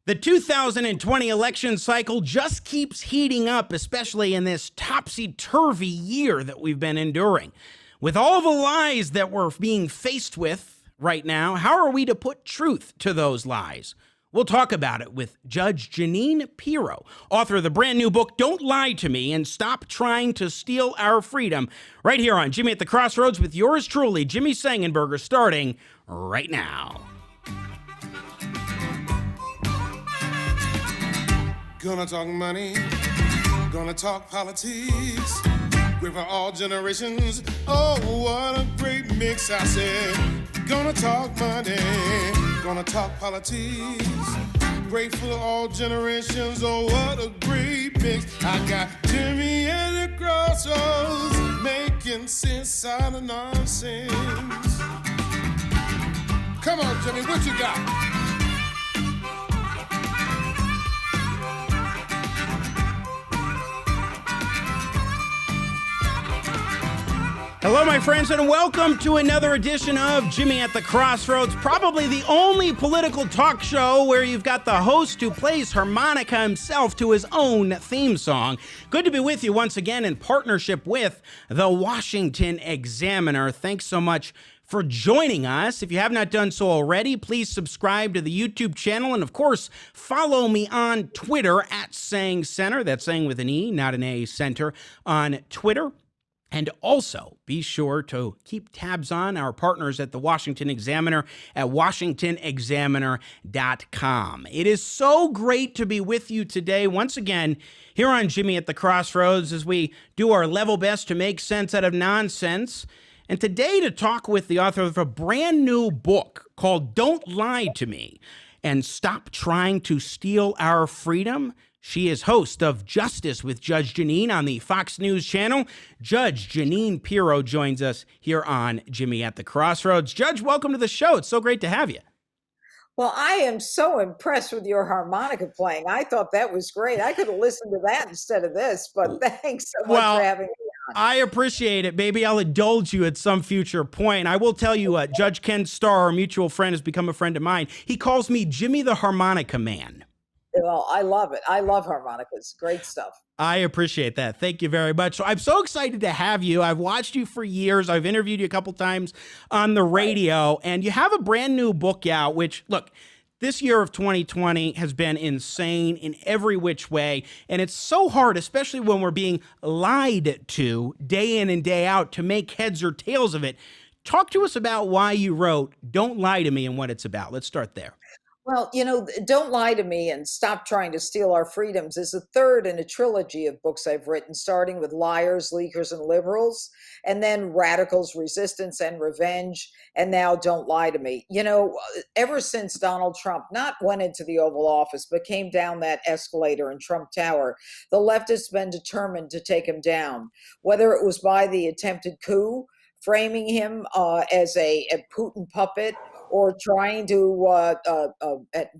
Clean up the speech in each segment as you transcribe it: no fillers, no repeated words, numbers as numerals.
The 2020 election cycle just keeps heating up, especially in this topsy-turvy year that we've been enduring. With all the lies that we're being faced with right now, how are we to put truth to those lies? We'll talk about it with Judge Jeanine Pirro, author of the brand new book, Don't Lie to Me and Stop Trying to Steal Our Freedom, right here on Jimmy at the Crossroads with yours truly, Jimmy Sengenberger, starting right now. Gonna talk money, gonna talk politics, great for all generations. Oh, what a great mix, I said. Gonna talk money, gonna talk politics, great for all generations. Oh, what a great mix. I got Jimmy at the crossroads, making sense out of nonsense. Come on, Jimmy, what you got? Hello, my friends, and welcome to another edition of Jimmy at the Crossroads, probably the only political talk show where you've got the host who plays harmonica himself to his own theme song. Good to be with you once again in partnership with the Washington Examiner. Thanks so much for joining us. If you have not done so already, please subscribe to the YouTube channel. And of course, follow me on Twitter at Sang Center. That's Sang with an E, not an A, Center on Twitter. And also, be sure to keep tabs on our partners at the Washington Examiner at WashingtonExaminer.com. It is so great to be with you today, once again, here on Jimmy at the Crossroads, as we do our level best to make sense out of nonsense. And today to talk with the author of a brand new book called Don't Lie to Me and Stop Trying to Steal Our Freedom. She is host of Justice with Judge Jeanine on the Fox News channel. Judge Jeanine Pirro joins us here on Jimmy at the Crossroads. Judge, welcome to the show. It's so great to have you. Well, I am so impressed with your harmonica playing. I thought that was great. I could have listened to that instead of this, but thanks so much for having me on. I appreciate it. Maybe I'll indulge you at some future point. I will tell you, Judge Ken Starr, our mutual friend, has become a friend of mine. He calls me Jimmy the Harmonica Man. Well, I love it. I love harmonicas. Great stuff. I appreciate that. Thank you very much. So I'm so excited to have you. I've watched you for years. I've interviewed you a couple times on the radio, and you have a brand new book out, which, look, this year of 2020 has been insane in every which way, and it's so hard, especially when we're being lied to day in and day out, to make heads or tails of it. Talk to us about why you wrote Don't Lie to Me and what it's about. Let's start there. Well, Don't Lie to Me and Stop Trying to Steal Our Freedoms is the third in a trilogy of books I've written, starting with Liars, Leakers, and Liberals, and then Radicals, Resistance, and Revenge, and now Don't Lie to Me. Ever since Donald Trump not went into the Oval Office, but came down that escalator in Trump Tower, the left has been determined to take him down, whether it was by the attempted coup, framing him as a Putin puppet, or trying to,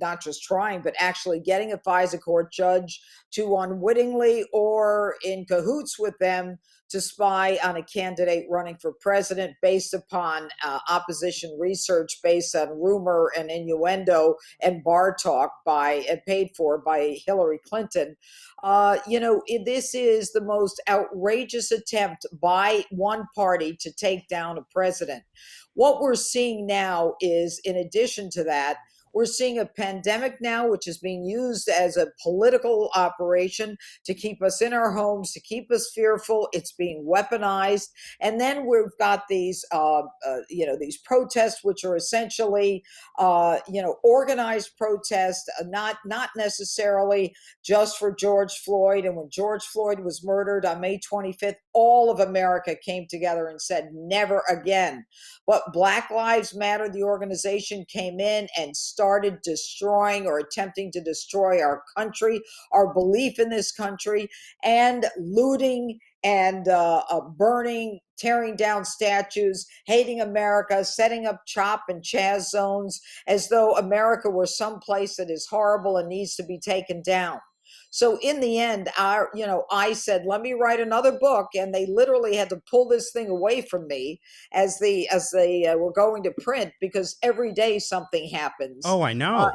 not just trying, but actually getting a FISA court judge to unwittingly or in cahoots with them to spy on a candidate running for president based upon opposition research based on rumor and innuendo and bar talk paid for by Hillary Clinton. This is the most outrageous attempt by one party to take down a president. What we're seeing now is, in addition to that, we're seeing a pandemic now, which is being used as a political operation to keep us in our homes, to keep us fearful. It's being weaponized. And then we've got these protests, which are essentially, organized protests, not necessarily just for George Floyd. And when George Floyd was murdered on May 25th, all of America came together and said, never again. But Black Lives Matter, the organization, came in and started destroying or attempting to destroy our country, our belief in this country, and looting and burning, tearing down statues, hating America, setting up chop and chaz zones as though America were someplace that is horrible and needs to be taken down. So in the end, I said, let me write another book, and they literally had to pull this thing away from me as they were going to print, because every day something happens. Oh, I know.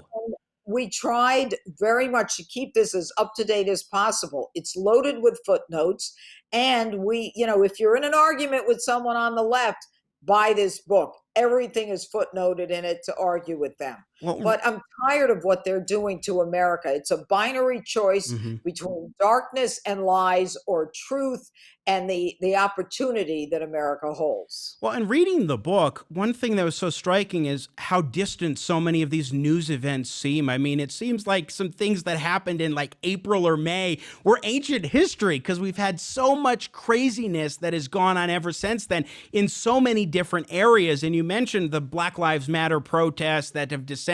we tried very much to keep this as up to date as possible. It's loaded with footnotes. And if you're in an argument with someone on the left, buy this book. Everything is footnoted in it to argue with them. But I'm tired of what they're doing to America. It's a binary choice between darkness and lies, or truth and the opportunity that America holds. Well, in reading the book, one thing that was so striking is how distant so many of these news events seem. I mean, it seems like some things that happened in like April or May were ancient history, because we've had so much craziness that has gone on ever since then in so many different areas. And you mentioned the Black Lives Matter protests that have descended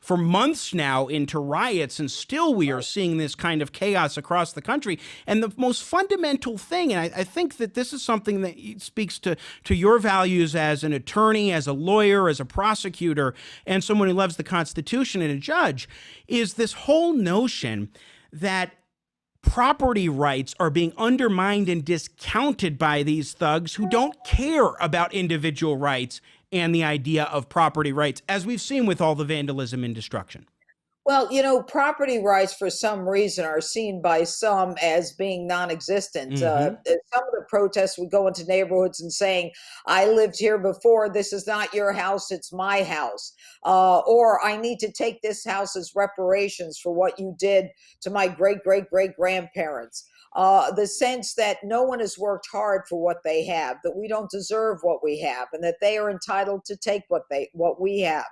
for months now into riots, and still we are seeing this kind of chaos across the country. And the most fundamental thing, and I think that this is something that speaks to your values as an attorney, as a lawyer, as a prosecutor, and someone who loves the Constitution and a judge, is this whole notion that property rights are being undermined and discounted by these thugs who don't care about individual rights and the idea of property rights, as we've seen with all the vandalism and destruction. Well, property rights for some reason are seen by some as being non-existent. Some of the protests would go into neighborhoods and saying, I lived here before, this is not your house, it's my house. Or I need to take this house as reparations for what you did to my great-great-great-grandparents. The sense that no one has worked hard for what they have, that we don't deserve what we have, and that they are entitled to take what we have.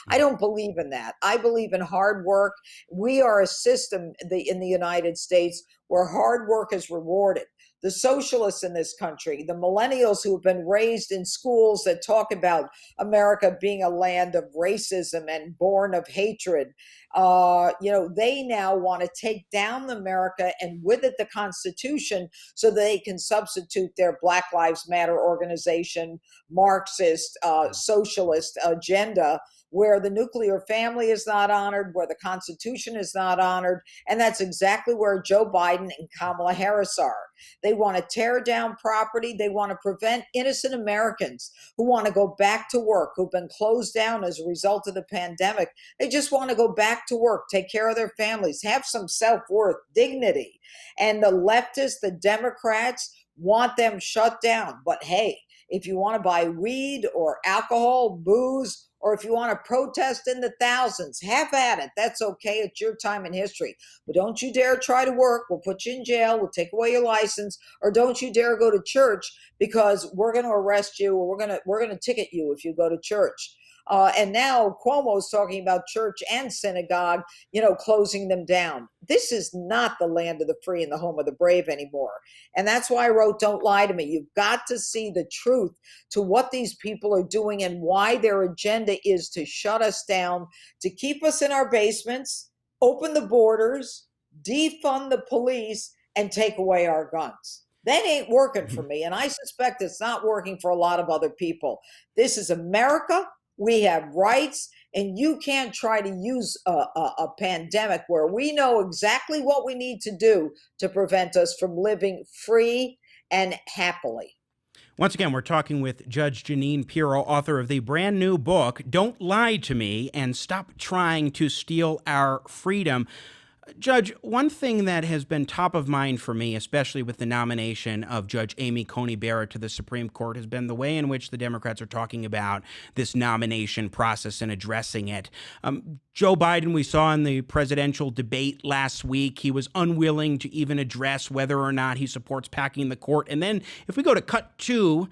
I don't believe in that. I believe in hard work. We are a system in the United States where hard work is rewarded. The socialists in this country, the millennials who have been raised in schools that talk about America being a land of racism and born of hatred, they now want to take down America and with it the Constitution so that they can substitute their Black Lives Matter organization, Marxist, socialist agenda, where the nuclear family is not honored, where the Constitution is not honored. And that's exactly where Joe Biden and Kamala Harris are. They want to tear down property. They want to prevent innocent Americans who want to go back to work, who've been closed down as a result of the pandemic. They just want to go back to work, take care of their families, have some self-worth, dignity. And the leftists, the Democrats, want them shut down. But hey, if you want to buy weed or alcohol, booze, or if you want to protest in the thousands, have at it. That's okay. It's your time in history. But don't you dare try to work. We'll put you in jail. We'll take away your license. Or don't you dare go to church, because we're going to arrest you, or we're going to ticket you if you go to church. And now Cuomo's talking about church and synagogue, closing them down. This is not the land of the free and the home of the brave anymore. And that's why I wrote Don't Lie to Me. You've got to see the truth to what these people are doing and why their agenda is to shut us down, to keep us in our basements, open the borders, defund the police, and take away our guns. That ain't working for me. And I suspect it's not working for a lot of other people. This is America. We have rights, and you can't try to use a pandemic where we know exactly what we need to do to prevent us from living free and happily. Once again, we're talking with Judge Jeanine Pirro, author of the brand new book, Don't Lie to Me and Stop Trying to Steal Our Freedom. Judge, one thing that has been top of mind for me, especially with the nomination of Judge Amy Coney Barrett to the Supreme Court, has been the way in which the Democrats are talking about this nomination process and addressing it. Joe Biden, we saw in the presidential debate last week, he was unwilling to even address whether or not he supports packing the court. And then if we go to cut two,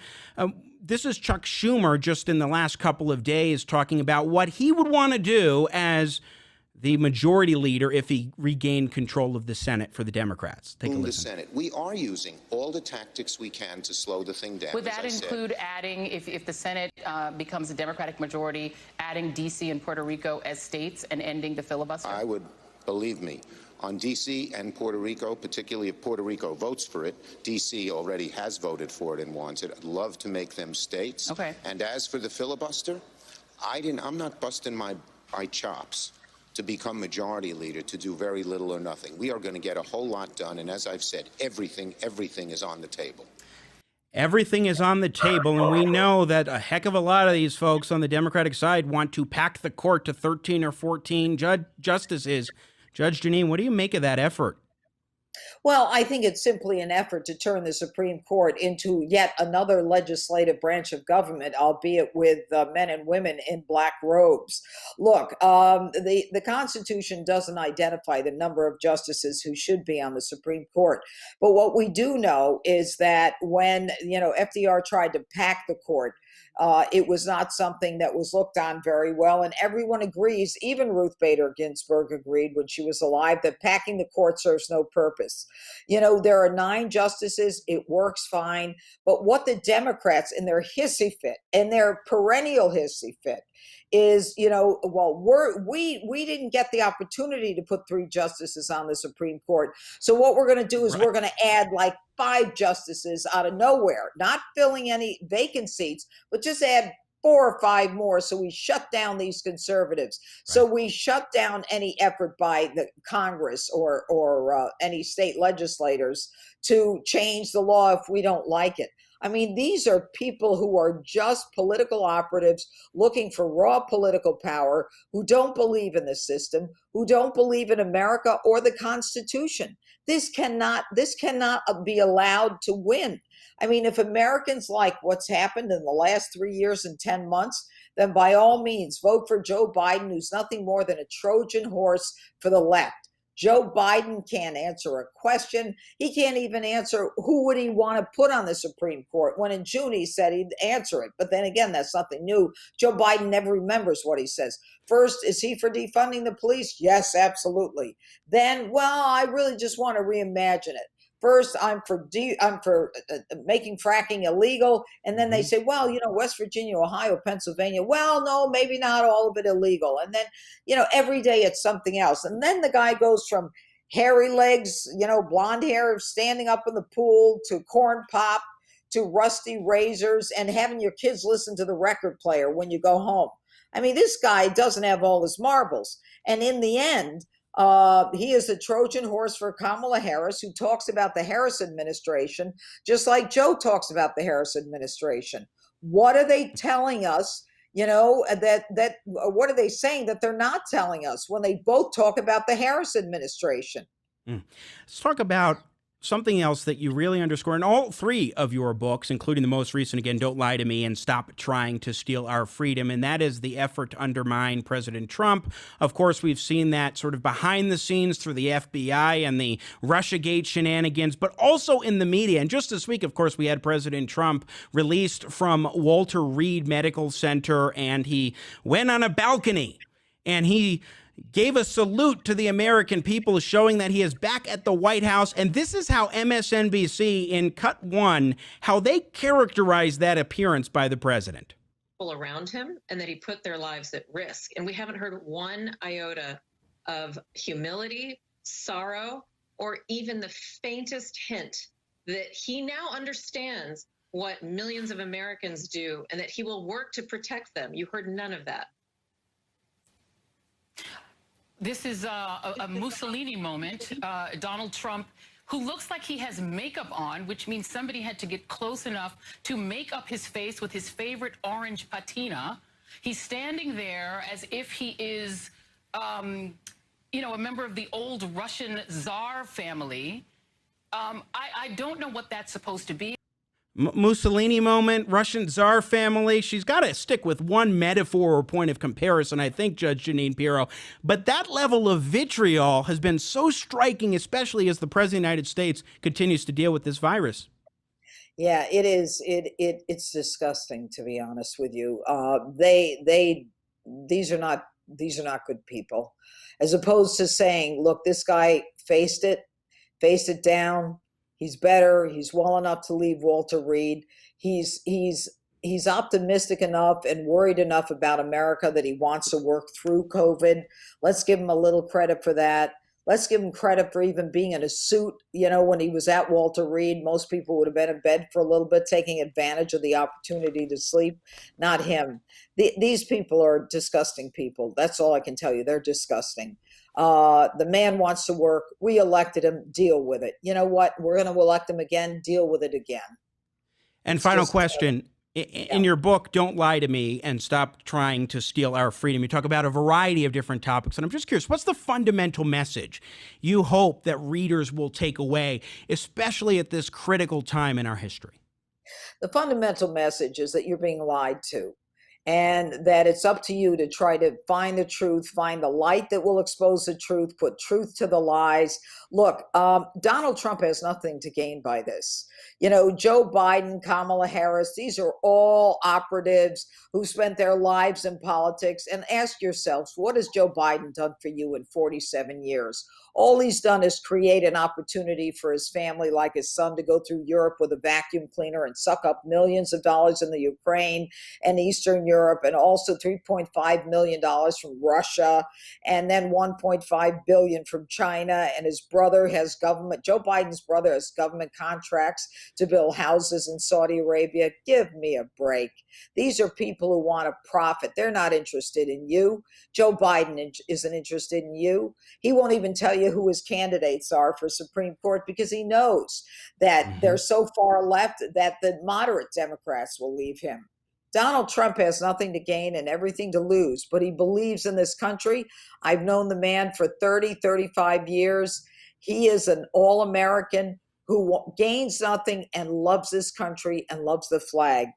this is Chuck Schumer just in the last couple of days talking about what he would want to do as the majority leader if he regained control of the Senate for the Democrats. Take a listen. The Senate. We are using all the tactics we can to slow the thing down. Would that include adding, if the Senate becomes a Democratic majority, adding D.C. and Puerto Rico as states and ending the filibuster? I would, believe me, on D.C. and Puerto Rico, particularly if Puerto Rico votes for it. D.C. already has voted for it and wants it. I'd love to make them states. Okay. And as for the filibuster, I'm not busting my chops to become majority leader to do very little or nothing. We are going to get a whole lot done. And as I've said, everything is on the table. Everything is on the table, and we know that a heck of a lot of these folks on the Democratic side want to pack the court to 13 or 14 justices. Judge Jeanine, what do you make of that effort? Well, I think it's simply an effort to turn the Supreme Court into yet another legislative branch of government, albeit with men and women in black robes. Look, the Constitution doesn't identify the number of justices who should be on the Supreme Court. But what we do know is that when, FDR tried to pack the court, it was not something that was looked on very well. And everyone agrees, even Ruth Bader Ginsburg agreed when she was alive, that packing the court serves no purpose. There are 9 justices. It works fine. But what the Democrats in their hissy fit, and their perennial hissy fit, is, we didn't get the opportunity to put 3 justices on the Supreme Court. So what we're going to do is we're going to add like 5 justices out of nowhere, not filling any vacant seats, but just add 4 or 5 more. So we shut down these conservatives. Right. So we shut down any effort by the Congress or any state legislators to change the law if we don't like it. I mean, these are people who are just political operatives looking for raw political power, who don't believe in the system, who don't believe in America or the Constitution. This cannot be allowed to win. I mean, if Americans like what's happened in the last 3 years and 10 months, then by all means, vote for Joe Biden, who's nothing more than a Trojan horse for the left. Joe Biden can't answer a question. He can't even answer who would he want to put on the Supreme Court, when in June he said he'd answer it. But then again, that's nothing new. Joe Biden never remembers what he says. First, is he for defunding the police? Yes, absolutely. Then, well, I really just want to reimagine it. First, I'm for making fracking illegal. And then they say, well, West Virginia, Ohio, Pennsylvania. Well, no, maybe not all of it illegal. And then, every day it's something else. And then the guy goes from hairy legs, blonde hair, standing up in the pool, to corn pop, to rusty razors, and having your kids listen to the record player when you go home. I mean, this guy doesn't have all his marbles. And in the end, he is the Trojan horse for Kamala Harris, who talks about the Harris administration, just like Joe talks about the Harris administration. What are they telling us? What are they saying that they're not telling us when they both talk about the Harris administration? Let's talk about something else that you really underscore in all 3 of your books, including the most recent, again, Don't Lie to Me and Stop Trying to Steal Our Freedom, and that is the effort to undermine President Trump. Of course, we've seen that sort of behind the scenes through the FBI and the Russiagate shenanigans, but also in the media. And just this week, of course, we had President Trump released from Walter Reed Medical Center, and he went on a balcony, and he gave a salute to the American people, showing that he is back at the White House. And this is how MSNBC, in Cut 1, how they characterize that appearance by the president. Around him, and that he put their lives at risk. And we haven't heard one iota of humility, sorrow, or even the faintest hint that he now understands what millions of Americans do and that he will work to protect them. You heard none of that. This is a Mussolini moment. Donald Trump, who looks like he has makeup on, which means somebody had to get close enough to make up his face with his favorite orange patina. He's standing there as if he is, a member of the old Russian Tsar family. I don't know what that's supposed to be. Mussolini moment, Russian Tsar family. She's got to stick with one metaphor or point of comparison, I think, Judge Jeanine Pirro. But that level of vitriol has been so striking, especially as the President of the United States continues to deal with this virus. Yeah, it is. It's disgusting, to be honest with you. These are not good people. As opposed to saying, look, this guy faced it down. He's better. He's well enough to leave Walter Reed. He's optimistic enough and worried enough about America that he wants to work through COVID. Let's give him a little credit for that. Let's give him credit for even being in a suit. When he was at Walter Reed, most people would have been in bed for a little bit, taking advantage of the opportunity to sleep. Not him. These people are disgusting people. That's all I can tell you. They're disgusting. The man wants to work. We elected him. Deal with it. You know what? We're going to elect him again. Deal with it again. And It's final just, question. In your book, Don't Lie to Me and Stop Trying to Steal Our Freedom, you talk about a variety of different topics. And I'm just curious, what's the fundamental message you hope that readers will take away, especially at this critical time in our history? the fundamental message is that you're being lied to, and that it's up to you to try to find the truth, find the light that will expose the truth, put truth to the lies. Look, Donald Trump has nothing to gain by this. You know, Joe Biden, Kamala Harris, these are all operatives who spent their lives in politics. And ask yourselves, what has Joe Biden done for you in 47 years? All he's done is create an opportunity for his family, like his son, to go through Europe with a vacuum cleaner and suck up millions of dollars in the Ukraine and Eastern Europe, and also $3.5 million from Russia, and then $1.5 billion from China. And his brother has government, Joe Biden's brother has government contracts to build houses in Saudi Arabia. Give me a break. These are people who want to profit. They're not interested in you. Joe Biden isn't interested in you. He won't even tell you who his candidates are for Supreme Court because he knows that they're so far left that the moderate Democrats will leave him. Donald Trump has nothing to gain and everything to lose, but he believes in this country. I've known the man for 30, 35 years. He is an all-American who gains nothing and loves this country and loves the flag.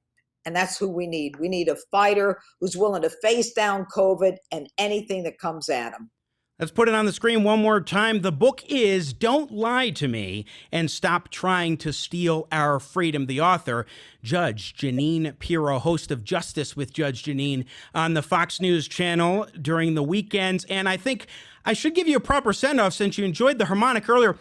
And that's who we need. We need a fighter who's willing to face down COVID and anything that comes at him. Let's put it on the screen one more time. The book is Don't Lie to Me and Stop Trying to Steal Our Freedom. The author, Judge Jeanine Pirro, host of Justice with Judge Jeanine on the Fox News channel during the weekends. And I think I should give you a proper send-off since you enjoyed the harmonic earlier.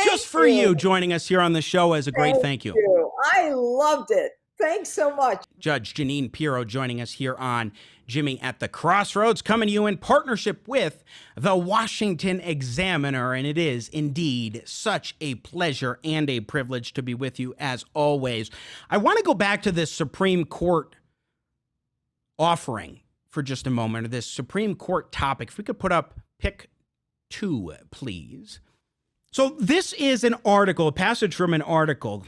Just for you joining us here on the show as a great thank you. I loved it. Thanks so much. Judge Jeanine Pirro joining us here on Jimmy at the Crossroads, coming to you in partnership with the Washington Examiner. And it is indeed such a pleasure and a privilege to be with you as always. I want to go back to this Supreme Court offering for just a moment, or this Supreme Court topic. If we could put up pick 2, please. So this is an article, a passage from an article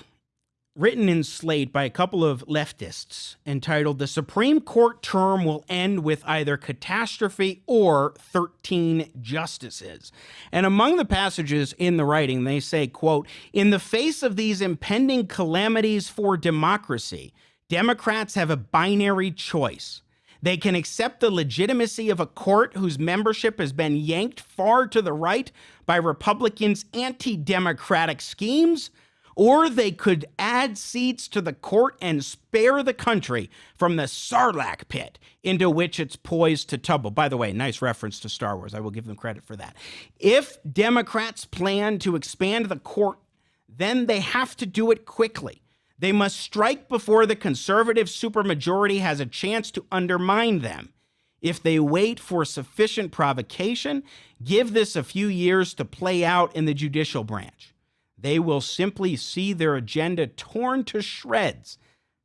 written in Slate by a couple of leftists entitled, "The Supreme Court Term Will End with Either Catastrophe or 13 Justices." And among the passages in the writing, they say, quote, "In the face of these impending calamities for democracy, Democrats have a binary choice. They can accept the legitimacy of a court whose membership has been yanked far to the right by Republicans' anti-democratic schemes, or they could add seats to the court and spare the country from the Sarlacc pit into which it's poised to tumble." By the way, nice reference to Star Wars. I will give them credit for that. If Democrats plan to expand the court, then they have to do it quickly. They must strike before the conservative supermajority has a chance to undermine them. If they wait for sufficient provocation, give this a few years to play out in the judicial branch, they will simply see their agenda torn to shreds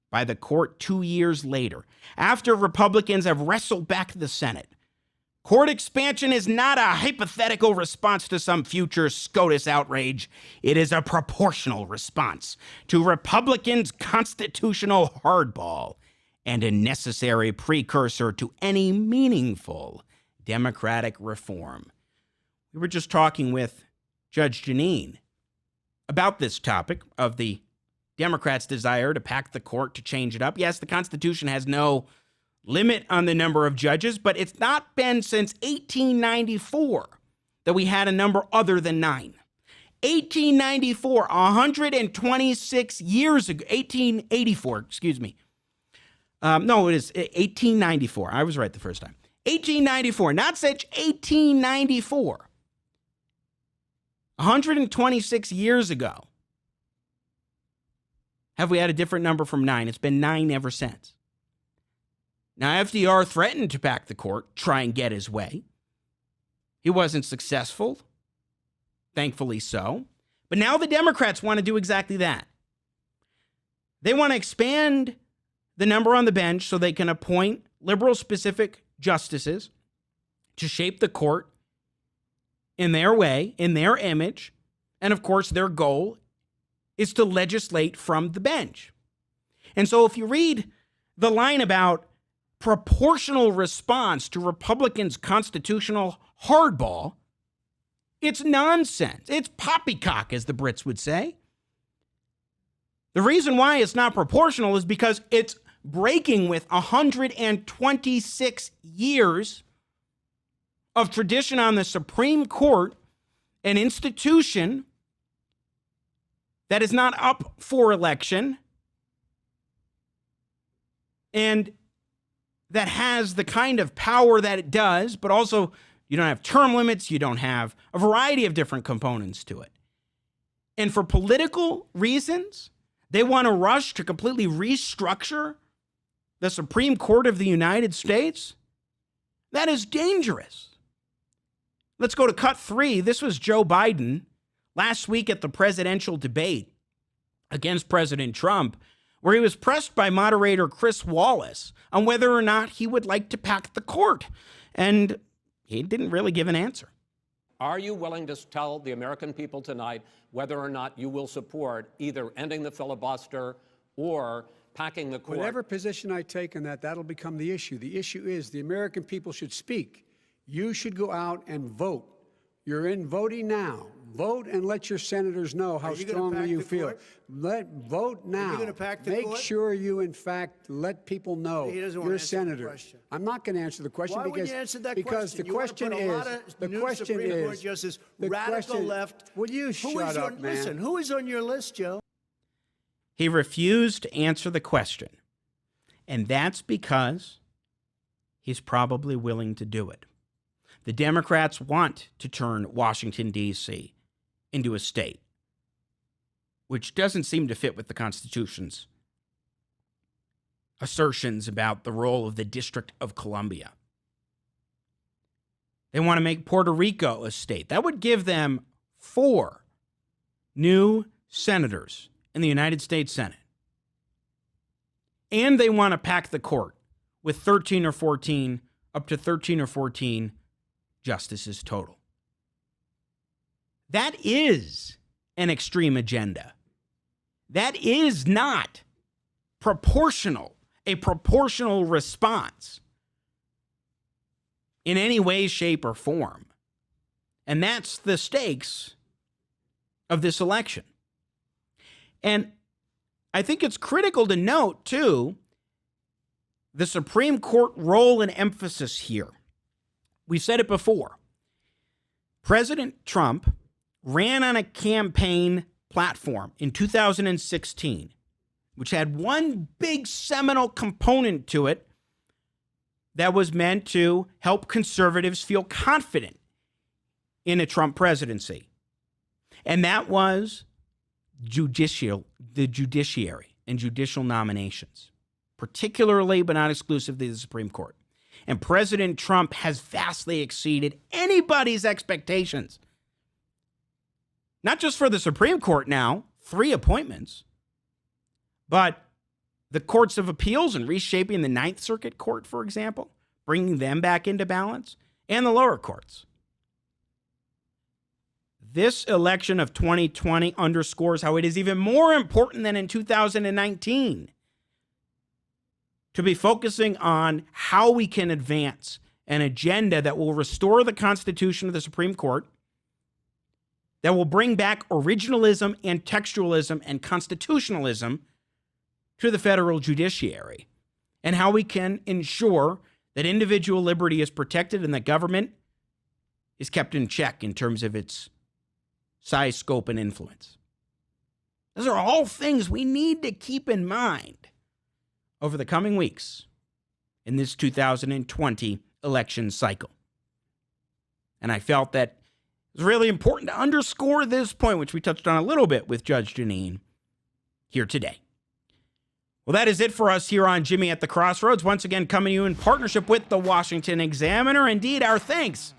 by the court 2 years later, after Republicans have wrestled back the Senate. Court expansion is not a hypothetical response to some future SCOTUS outrage. It is a proportional response to Republicans' constitutional hardball and a necessary precursor to any meaningful democratic reform. We were just talking with Judge Jeanine about this topic of the Democrats' desire to pack the court, to change it up. Yes, the Constitution has no limit on the number of judges, but it's not been since 1894 that we had a number other than 9. 1894, 126 years ago, 1884, excuse me. No, it is 1894. I was right the first time. 1894, not such 1894. 126 years ago. Have we had a different number from 9? It's been 9 ever since. Now, FDR threatened to pack the court, try and get his way. He wasn't successful, thankfully so. But now the Democrats want to do exactly that. They want to expand the number on the bench so they can appoint liberal-specific justices to shape the court in their way, in their image, and of course their goal is to legislate from the bench. And so if you read the line about proportional response to Republicans' constitutional hardball, it's nonsense. It's poppycock, as the Brits would say. The reason why it's not proportional is because it's breaking with 126 years of tradition on the Supreme Court, an institution that is not up for election and that has the kind of power that it does, but also you don't have term limits, you don't have a variety of different components to it. And for political reasons, they want to rush to completely restructure the Supreme Court of the United States. That is dangerous. Let's go to cut 3. This was Joe Biden last week at the presidential debate against President Trump, where he was pressed by moderator Chris Wallace on whether or not he would like to pack the court. And he didn't really give an answer. Are you willing to tell the American people tonight whether or not you will support either ending the filibuster or packing the court? Whatever position I take on that, that'll become the issue. The issue is the American people should speak. You should go out and vote. You're in voting now. Vote and let your senators know how strongly you feel. Vote now. Make sure you, in fact, let people know you're a senator. I'm not going to answer the question because the question is radical left. Will you shut up, man? Listen, who is on your list, Joe? He refused to answer the question, and that's because he's probably willing to do it. The Democrats want to turn Washington, D.C. into a state, which doesn't seem to fit with the Constitution's assertions about the role of the District of Columbia. They want to make Puerto Rico a state. That would give them 4 new senators in the United States Senate. And they want to pack the court with 13 or 14, up to 13 or 14 justices total. That is an extreme agenda. That is not proportional, a proportional response in any way, shape, or form. And that's the stakes of this election. And I think it's critical to note, too, the Supreme Court role and emphasis here. We've said it before. President Trump ran on a campaign platform in 2016, which had one big seminal component to it that was meant to help conservatives feel confident in a Trump presidency. And that was the judiciary and judicial nominations, particularly but not exclusively the Supreme Court. And President Trump has vastly exceeded anybody's expectations. Not just for the Supreme Court now, 3 appointments, but the courts of appeals and reshaping the Ninth Circuit Court, for example, bringing them back into balance, and the lower courts. This election of 2020 underscores how it is even more important than in 2019 to be focusing on how we can advance an agenda that will restore the Constitution of the Supreme Court, that will bring back originalism and textualism and constitutionalism to the federal judiciary, and how we can ensure that individual liberty is protected and that government is kept in check in terms of its size, scope, and influence. Those are all things we need to keep in mind over the coming weeks in this 2020 election cycle. And I felt that it was really important to underscore this point, which we touched on a little bit with Judge Jeanine here today. Well, that is it for us here on Jimmy at the Crossroads. Once again, coming to you in partnership with the Washington Examiner. Indeed, our thanks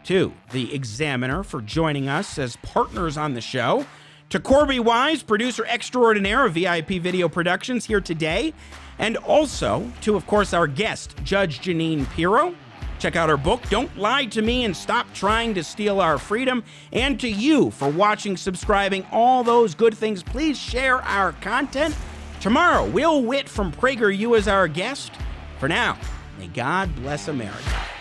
to the Examiner for joining us as partners on the show. To Corby Wise, producer extraordinaire of VIP Video Productions, here today. And also to, of course, our guest, Judge Jeanine Pirro. Check out her book, Don't Lie to Me and Stop Trying to Steal Our Freedom. And to you for watching, subscribing, all those good things. Please share our content. Tomorrow, Will Witt from PragerU as our guest. For now, may God bless America.